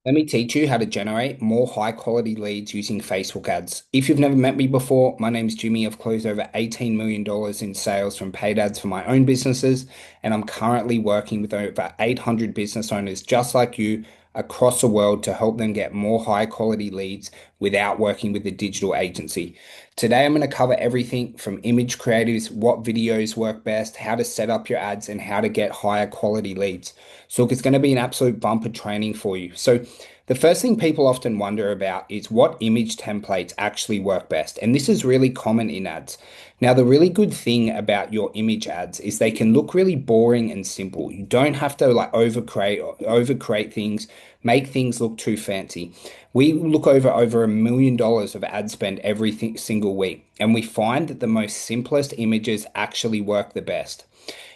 Let me teach you how to generate more high quality leads using Facebook ads. If you've never met me before, my name's Jimmy. I've closed over $18 million in sales from paid ads for my own businesses, and I'm currently working with over 800 business owners just like you across the world to help them get more high quality leads without working with a digital agency. Today, I'm going to cover everything from image creatives, what videos work best, how to set up your ads, and how to get higher quality leads. So, it's going to be an absolute bumper training for you. So, the first thing people often wonder about is what image templates actually work best. And this is really common in ads. Now, the really good thing about your image ads is they can look really boring and simple. You don't have to like overcreate things, make things look too fancy. We look over $1 million of ad spend every single week, and we find that the most simplest images actually work the best.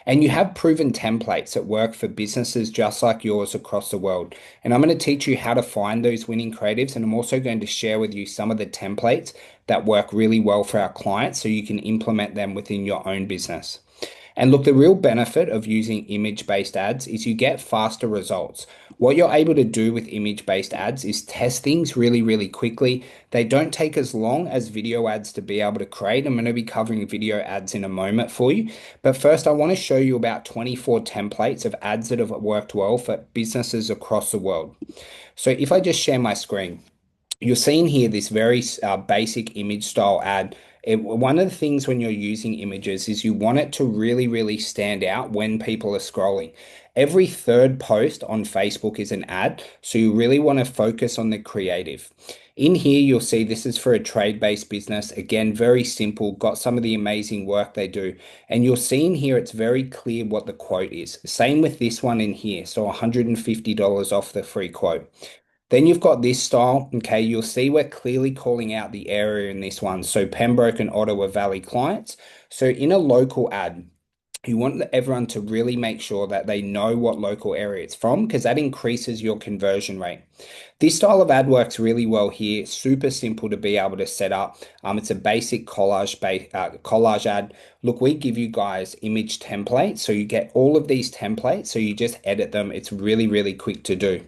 And you have proven templates that work for businesses just like yours across the world. And I'm going to teach you how to find those winning creatives. And I'm also going to share with you some of the templates that work really well for our clients so you can implement them within your own business. And look, the real benefit of using image-based ads is you get faster results. What you're able to do with image-based ads is test things really, really quickly. They don't take as long as video ads to be able to create. I'm going to be covering video ads in a moment for you. But first, I want to show you about 24 templates of ads that have worked well for businesses across the world. So if I just share my screen, you're seeing here this very basic image style ad. One of the things when you're using images is you want it to really, really stand out when people are scrolling. Every third post on Facebook is an ad, so you really want to focus on the creative. In here, you'll see this is for a trade-based business. Again, very simple, got some of the amazing work they do. And you'll see in here, it's very clear what the quote is. Same with this one in here. So $150 off the free quote. Then you've got this style. Okay, you'll see we're clearly calling out the area in this one. So Pembroke and Ottawa Valley clients. So in a local ad, you want everyone to really make sure that they know what local area it's from because that increases your conversion rate. This style of ad works really well here. Super simple to be able to set up. It's a basic collage ad. Look, we give you guys image templates, so you get all of these templates. So you just edit them. It's really, really quick to do.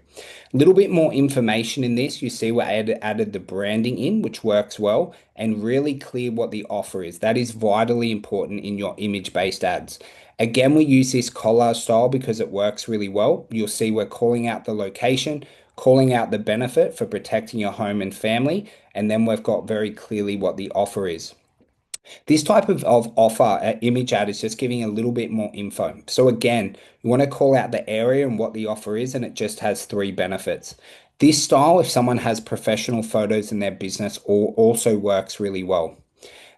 A little bit more information in this. You see, we added the branding in, which works well, and really clear what the offer is. That is vitally important in your image-based ads. Again, we use this collage style because it works really well. You'll see we're calling out the location, calling out the benefit for protecting your home and family, and then we've got very clearly what the offer is. This type of offer, image ad, is just giving a little bit more info. So again, you want to call out the area and what the offer is, and it just has three benefits. This style, if someone has professional photos in their business, also works really well.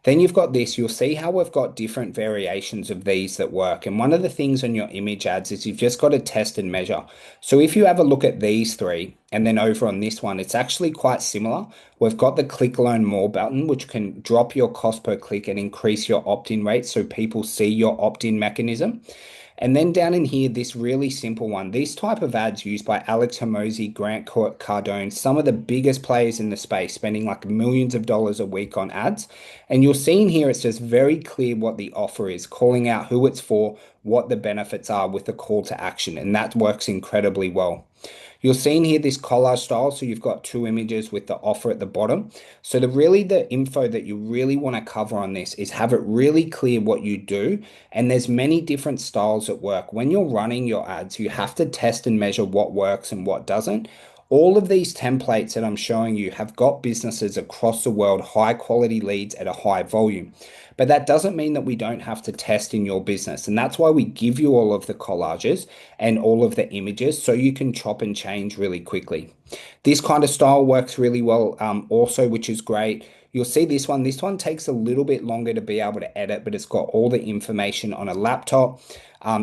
Then you've got this, you'll see how we've got different variations of these that work. And one of the things on your image ads is you've just got to test and measure. So if you have a look at these three and then over on this one, it's actually quite similar. We've got the click learn more button, which can drop your cost per click and increase your opt-in rate so people see your opt-in mechanism. And then down in here, this really simple one. These type of ads used by Alex Hormozi, Grant Cardone, some of the biggest players in the space, spending like millions of dollars a week on ads. And you'll see in here, it's just very clear what the offer is, calling out who it's for, what the benefits are with the call to action. And that works incredibly well. You'll see in here this collage style. So you've got two images with the offer at the bottom. So the info that you really want to cover on this is have it really clear what you do. And there's many different styles at work. When you're running your ads, you have to test and measure what works and what doesn't. All of these templates that I'm showing you have got businesses across the world, high quality leads at a high volume. But that doesn't mean that we don't have to test in your business. And that's why we give you all of the collages and all of the images so you can chop and change really quickly. This kind of style works really well also, which is great. You'll see this one. This one takes a little bit longer to be able to edit, but it's got all the information on a laptop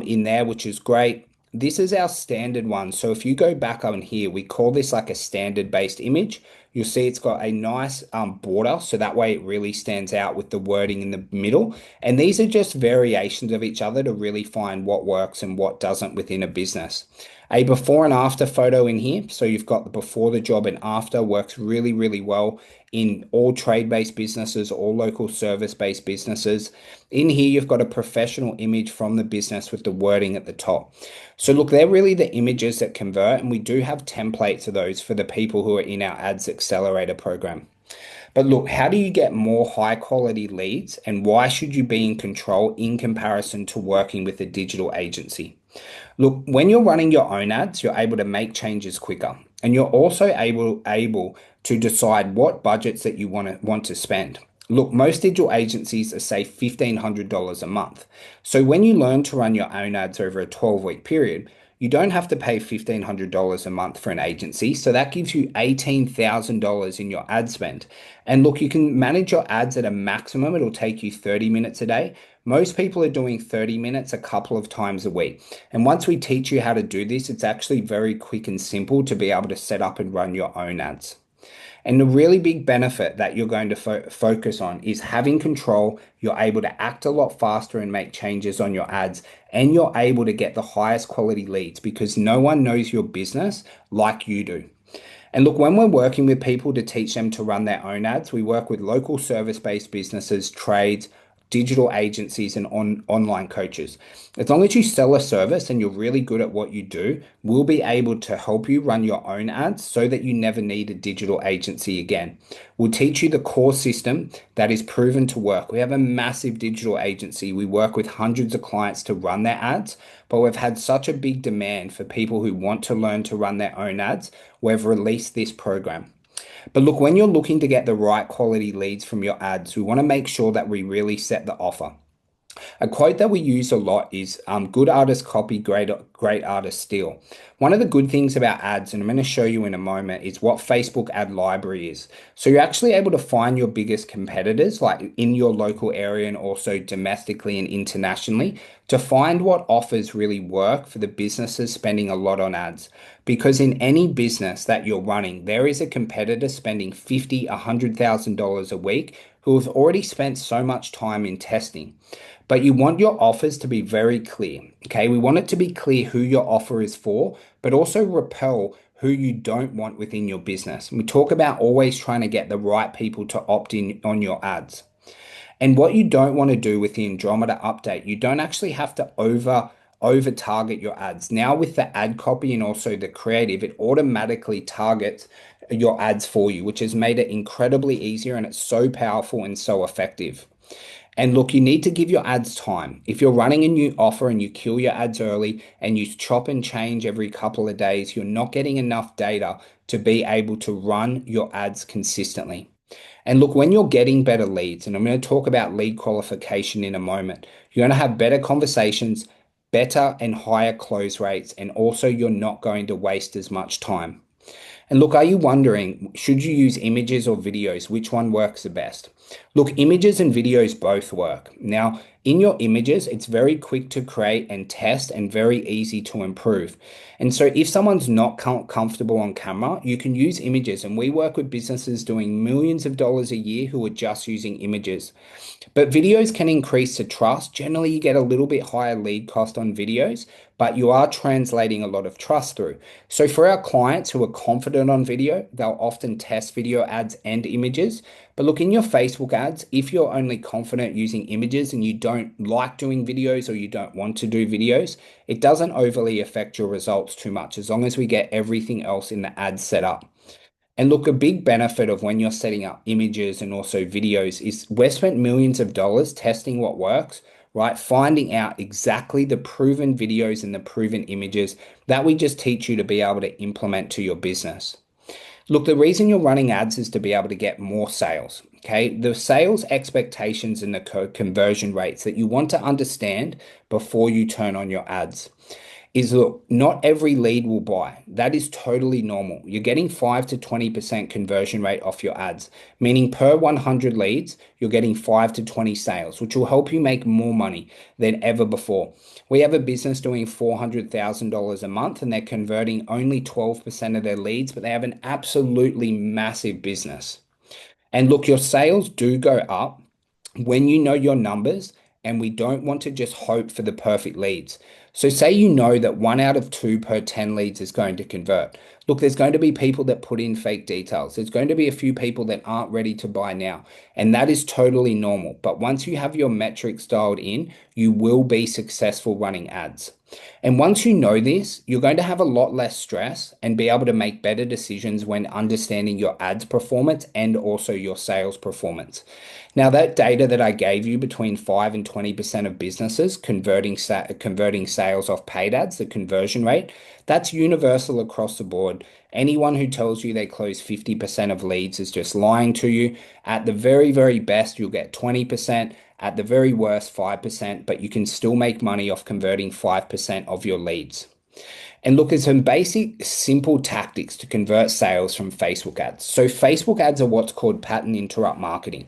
in there, which is great. This is our standard one. So if you go back on here, we call this like a standard based image. you'll see it's got a nice border, so that way it really stands out with the wording in the middle. And these are just variations of each other to really find what works and what doesn't within a business. A before and after photo in here. So you've got the before the job and after works really, really well in all trade-based businesses, all local service-based businesses. In here, you've got a professional image from the business with the wording at the top. So look, they're really the images that convert, and we do have templates of those for the people who are in our Ads Accelerator program. But look, how do you get more high quality leads and why should you be in control in comparison to working with a digital agency? Look, when you're running your own ads, you're able to make changes quicker. And you're also able to decide what budgets that you want to spend. Look, most digital agencies are say $1,500 a month. So when you learn to run your own ads over a 12-week period, you don't have to pay $1,500 a month for an agency. So that gives you $18,000 in your ad spend. And look, you can manage your ads at a maximum. It'll take you 30 minutes a day. Most people are doing 30 minutes a couple of times a week. And once we teach you how to do this, it's actually very quick and simple to be able to set up and run your own ads. And the really big benefit that you're going to focus on is having control. You're able to act a lot faster and make changes on your ads, and you're able to get the highest quality leads because no one knows your business like you do. And look, when we're working with people to teach them to run their own ads, we work with local service-based businesses, trades, digital agencies, and online coaches. As long as you sell a service and you're really good at what you do, we'll be able to help you run your own ads so that you never need a digital agency again. We'll teach you the core system that is proven to work. We have a massive digital agency. We work with hundreds of clients to run their ads, but we've had such a big demand for people who want to learn to run their own ads. We've released this program. But look, when you're looking to get the right quality leads from your ads, we want to make sure that we really set the offer. A quote that we use a lot is good artists copy, great artists steal. One of the good things about ads, and I'm going to show you in a moment, is what Facebook ad library is. So you're actually able to find your biggest competitors, like in your local area and also domestically and internationally, to find what offers really work for the businesses spending a lot on ads. Because in any business that you're running, there is a competitor spending $50,000, $100,000 a week who have already spent so much time in testing. But you want your offers to be very clear. Okay, we want it to be clear who your offer is for, but also repel who you don't want within your business. We talk about always trying to get the right people to opt in on your ads. And what you don't want to do with the Andromeda update, you don't actually have to over target your ads. Now with the ad copy and also the creative, it automatically targets your ads for you, which has made it incredibly easier, and it's so powerful and so effective. And look, you need to give your ads time. If you're running a new offer and you kill your ads early and you chop and change every couple of days, you're not getting enough data to be able to run your ads consistently. And look, when you're getting better leads, and I'm going to talk about lead qualification in a moment, you're going to have better conversations, better and higher close rates, and also you're not going to waste as much time. And look, are you wondering, should you use images or videos? Which one works the best? Look, images and videos both work. Now, in your images, it's very quick to create and test and very easy to improve. And so if someone's not comfortable on camera, you can use images. And we work with businesses doing millions of dollars a year who are just using images. But videos can increase the trust. Generally, you get a little bit higher lead cost on videos, but you are translating a lot of trust through. So for our clients who are confident on video, they'll often test video ads and images. But look, in your Facebook ads, if you're only confident using images and you don't like doing videos or you don't want to do videos, it doesn't overly affect your results too much as long as we get everything else in the ad set up. And look, a big benefit of when you're setting up images and also videos is we've spent millions of dollars testing what works, right? Finding out exactly the proven videos and the proven images that we just teach you to be able to implement to your business. Look, the reason you're running ads is to be able to get more sales. Okay, the sales expectations and the conversion rates that you want to understand before you turn on your ads. is look, not every lead will buy. That is totally normal. You're getting 5 to 20% conversion rate off your ads, meaning per 100 leads, you're getting 5 to 20 sales, which will help you make more money than ever before. We have a business doing $400,000 a month and they're converting only 12% of their leads, but they have an absolutely massive business. And look, your sales do go up when you know your numbers, and we don't want to just hope for the perfect leads. So, say you know that 1 out of 2 per 10 leads is going to convert. Look, there's going to be people that put in fake details. There's going to be a few people that aren't ready to buy now, and that is totally normal. But once you have your metrics dialed in, you will be successful running ads. And once you know this, you're going to have a lot less stress and be able to make better decisions when understanding your ads performance and also your sales performance. Now, that data that I gave you between 5 and 20% of businesses converting sales off paid ads, the conversion rate, that's universal across the board. Anyone who tells you they close 50% of leads is just lying to you. At the very, very best, you'll get 20%. At the very worst, 5%, but you can still make money off converting 5% of your leads. And look at some basic, simple tactics to convert sales from Facebook ads. So, Facebook ads are what's called pattern interrupt marketing.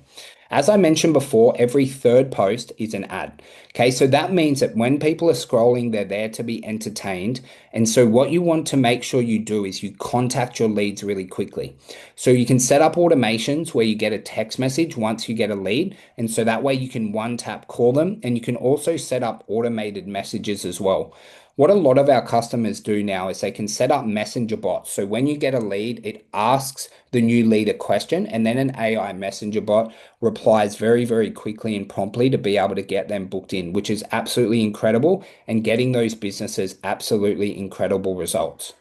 As I mentioned before, every third post is an ad. Okay, so that means that when people are scrolling, they're there to be entertained. And so, what you want to make sure you do is you contact your leads really quickly. So, you can set up automations where you get a text message once you get a lead. And so that way you can one tap call them, and you can also set up automated messages as well. What a lot of our customers do now is they can set up messenger bots. So when you get a lead, it asks the new lead a question, and then an AI messenger bot replies very, very quickly and promptly to be able to get them booked in, which is absolutely incredible and getting those businesses absolutely incredible results.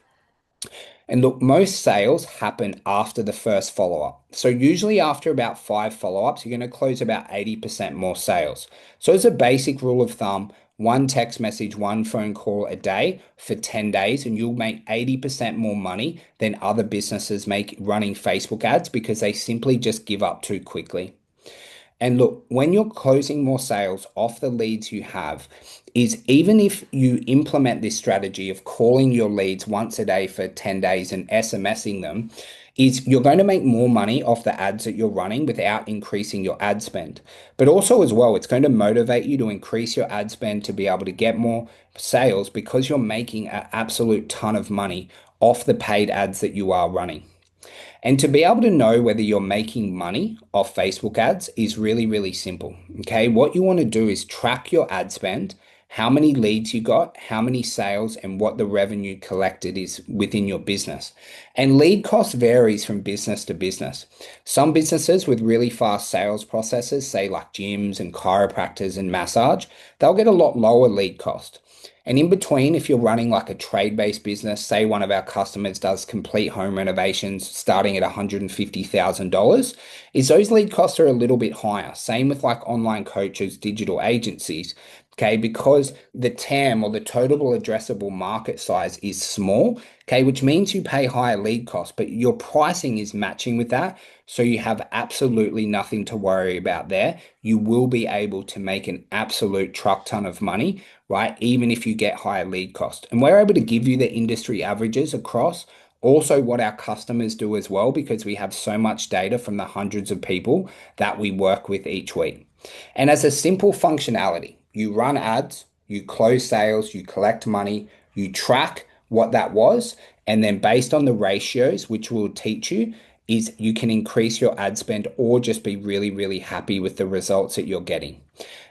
And look, most sales happen after the first follow up. So, usually after about 5 follow ups, you're going to close about 80% more sales. So, as a basic rule of thumb, one text message, one phone call a day for 10 days, and you'll make 80% more money than other businesses make running Facebook ads because they simply just give up too quickly. And look, when you're closing more sales off the leads you have, is even if you implement this strategy of calling your leads once a day for 10 days and SMSing them, is you're going to make more money off the ads that you're running without increasing your ad spend. But also as well, it's going to motivate you to increase your ad spend to be able to get more sales because you're making an absolute ton of money off the paid ads that you are running. And to be able to know whether you're making money off Facebook ads is really, really simple. Okay. What you want to do is track your ad spend, how many leads you got, how many sales, and what the revenue collected is within your business. And lead cost varies from business to business. Some businesses with really fast sales processes, say like gyms and chiropractors and massage, they'll get a lot lower lead cost. And in between, if you're running like a trade-based business, say one of our customers does complete home renovations starting at $150,000, is those lead costs are a little bit higher. Same with like online coaches, digital agencies. Okay, because the TAM or the total addressable market size is small, okay, which means you pay higher lead costs, but your pricing is matching with that. So you have absolutely nothing to worry about there. You will be able to make an absolute truck ton of money, right? Even if you get higher lead cost. And we're able to give you the industry averages across also what our customers do as well, because we have so much data from the hundreds of people that we work with each week. And as a simple functionality, you run ads, you close sales, you collect money, you track what that was, and then based on the ratios, which we'll teach you, is you can increase your ad spend or just be really, really happy with the results that you're getting.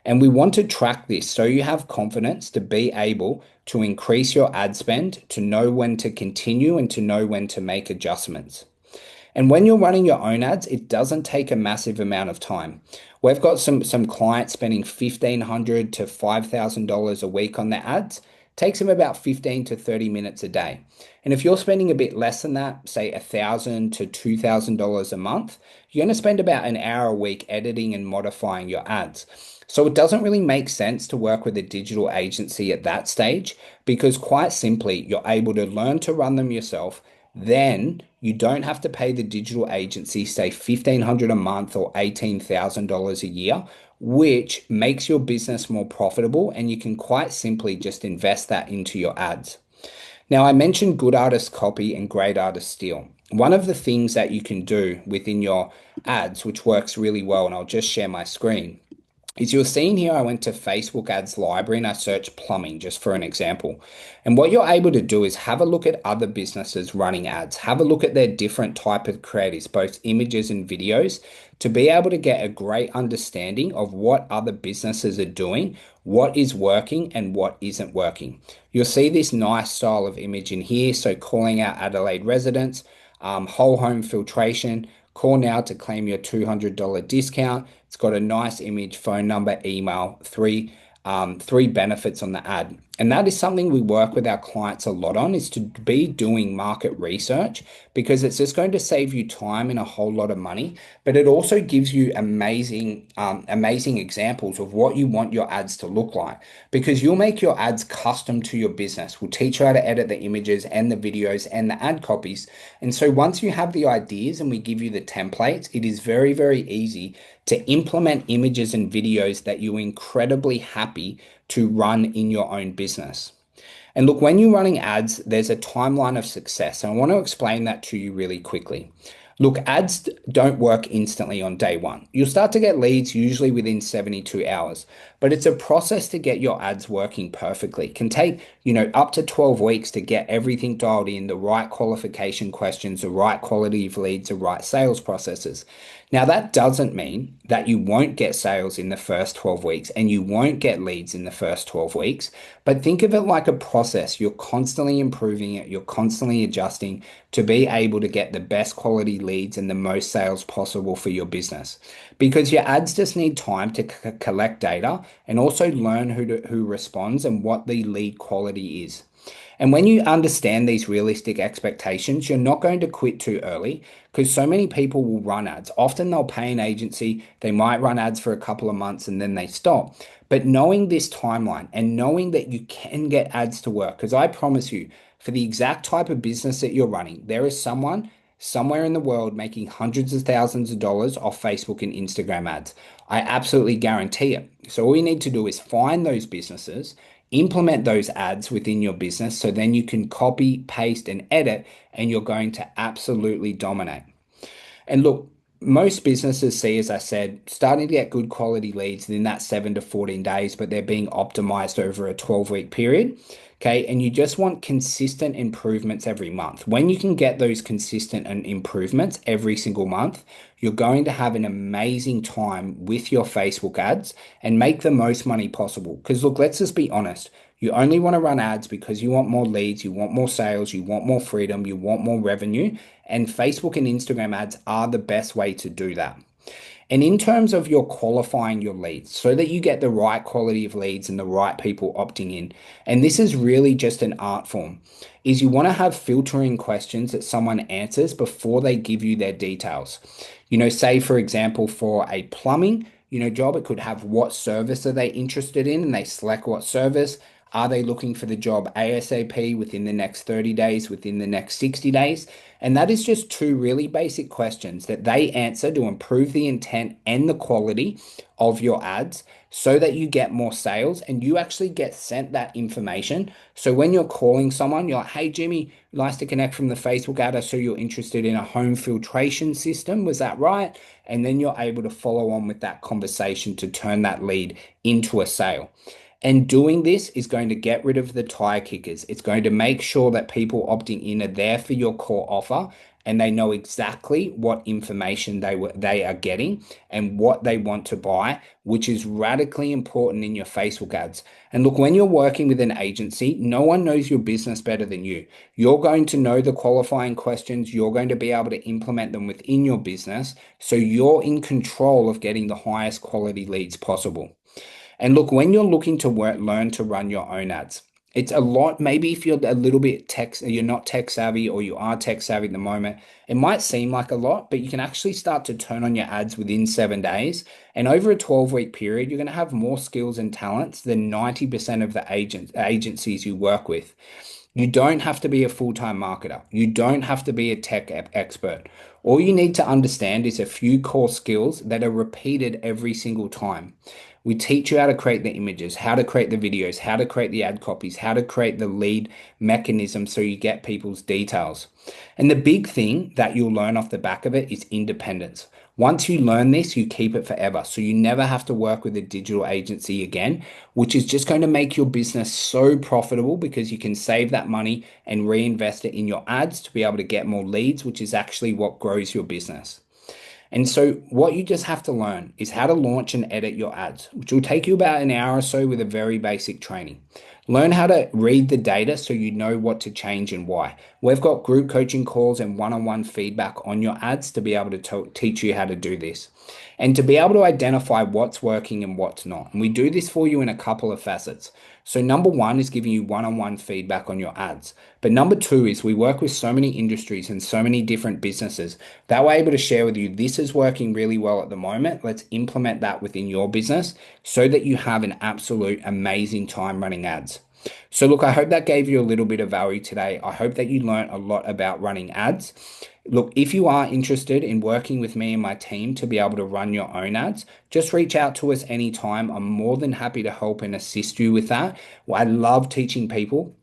And we want to track this so you have confidence to be able to increase your ad spend, to know when to continue and to know when to make adjustments. And when you're running your own ads, it doesn't take a massive amount of time. We've got some clients spending $1,500 to $5,000 a week on their ads. It takes them about 15 to 30 minutes a day. And if you're spending a bit less than that, say $1,000 to $2,000 a month, you're going to spend about an hour a week editing and modifying your ads. So it doesn't really make sense to work with a digital agency at that stage because quite simply, you're able to learn to run them yourself. Then you don't have to pay the digital agency, say $1,500 a month or $18,000 a year. which makes your business more profitable. And you can quite simply just invest that into your ads. Now, I mentioned good artist copy and great artist steal. One of the things that you can do within your ads, which works really well, and I'll just share my screen, is you're seeing here I went to Facebook ads library and I searched plumbing just for an example. And what you're able to do is have a look at other businesses running ads, have a look at their different type of creatives, both images and videos, to be able to get a great understanding of what other businesses are doing, what is working and what isn't working. You'll see this nice style of image in here. So calling out Adelaide residents, whole home filtration, call now to claim your $200 discount. It's got a nice image, phone number, email, three benefits on the ad. And that is something we work with our clients a lot on, is to be doing market research, because it's just going to save you time and a whole lot of money. But it also gives you amazing examples of what you want your ads to look like, because you'll make your ads custom to your business. We'll teach you how to edit the images and the videos and the ad copies. And so once you have the ideas and we give you the templates, it is very, very easy to implement images and videos that you're incredibly happy to run in your own business. And look, when you're running ads, there's a timeline of success. And I want to explain that to you really quickly. Look, ads don't work instantly on day one. You'll start to get leads usually within 72 hours, but it's a process to get your ads working perfectly. It can take, up to 12 weeks to get everything dialed in, the right qualification questions, the right quality of leads, the right sales processes. Now, that doesn't mean that you won't get sales in the first 12 weeks and you won't get leads in the first 12 weeks, but think of it like a process. You're constantly improving it, you're constantly adjusting to be able to get the best quality leads and the most sales possible for your business. Because your ads just need time to collect data and also learn who responds and what the lead quality is. And when you understand these realistic expectations, you're not going to quit too early, because so many people will run ads. Often they'll pay an agency, they might run ads for a couple of months and then they stop. But knowing this timeline and knowing that you can get ads to work, because I promise you, for the exact type of business that you're running, there is someone somewhere in the world making hundreds of thousands of dollars off Facebook and Instagram ads. I absolutely guarantee it. So all you need to do is find those businesses, implement those ads within your business, so then you can copy, paste, and edit, and you're going to absolutely dominate. And look, most businesses see, as I said, starting to get good quality leads in that 7 to 14 days, but they're being optimized over a 12-week period. Okay. And you just want consistent improvements every month. When you can get those consistent improvements every single month, you're going to have an amazing time with your Facebook ads and make the most money possible. Because look, let's just be honest. You only want to run ads because you want more leads, you want more sales, you want more freedom, you want more revenue. And Facebook and Instagram ads are the best way to do that. And in terms of your qualifying your leads, so that you get the right quality of leads and the right people opting in, and this is really just an art form, is you want to have filtering questions that someone answers before they give you their details. Say for example, for a plumbing, job, it could have what service are they interested in, and they select what service. Are they looking for the job ASAP, within the next 30 days, within the next 60 days? And that is just two really basic questions that they answer to improve the intent and the quality of your ads, so that you get more sales and you actually get sent that information. So when you're calling someone, you're like, hey, Jimmy, nice to connect from the Facebook ad. I saw you're interested in a home filtration system. Was that right? And then you're able to follow on with that conversation to turn that lead into a sale. And doing this is going to get rid of the tire kickers. It's going to make sure that people opting in are there for your core offer, and they know exactly what information they are getting and what they want to buy, which is radically important in your Facebook ads. And look, when you're working with an agency, no one knows your business better than you. You're going to know the qualifying questions. You're going to be able to implement them within your business. So you're in control of getting the highest quality leads possible. And look, when you're looking to learn to run your own ads, it's a lot. Maybe if you're a little bit you're not tech savvy, or you are tech savvy at the moment, it might seem like a lot, but you can actually start to turn on your ads within 7 days. And over a 12-week period, you're going to have more skills and talents than 90% of the agencies you work with. You don't have to be a full-time marketer. You don't have to be a tech expert. All you need to understand is a few core skills that are repeated every single time. We teach you how to create the images, how to create the videos, how to create the ad copies, how to create the lead mechanism so you get people's details. And the big thing that you'll learn off the back of it is independence. Once you learn this, you keep it forever. So you never have to work with a digital agency again, which is just going to make your business so profitable because you can save that money and reinvest it in your ads to be able to get more leads, which is actually what grows your business. And so, what you just have to learn is how to launch and edit your ads, which will take you about an hour or so with a very basic training. Learn how to read the data so you know what to change and why. We've got group coaching calls and one on one feedback on your ads to be able to teach you how to do this and to be able to identify what's working and what's not. And we do this for you in a couple of facets. So, number one is giving you one on one feedback on your ads. But number two is we work with so many industries and so many different businesses that we're able to share with you this is working really well at the moment. Let's implement that within your business so that you have an absolute amazing time running ads. So, look, I hope that gave you a little bit of value today. I hope that you learned a lot about running ads. Look, if you are interested in working with me and my team to be able to run your own ads, just reach out to us anytime. I'm more than happy to help and assist you with that. I love teaching people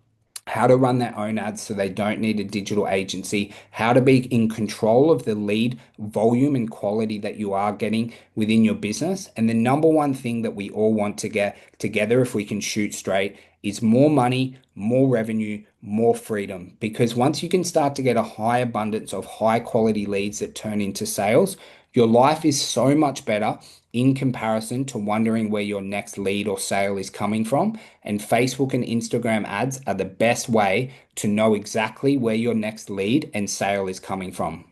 how to run their own ads so they don't need a digital agency, how to be in control of the lead volume and quality that you are getting within your business. And the number one thing that we all want to get together, if we can shoot straight, is more money, more revenue, more freedom. Because once you can start to get a high abundance of high quality leads that turn into sales, your life is so much better in comparison to wondering where your next lead or sale is coming from. And Facebook and Instagram ads are the best way to know exactly where your next lead and sale is coming from.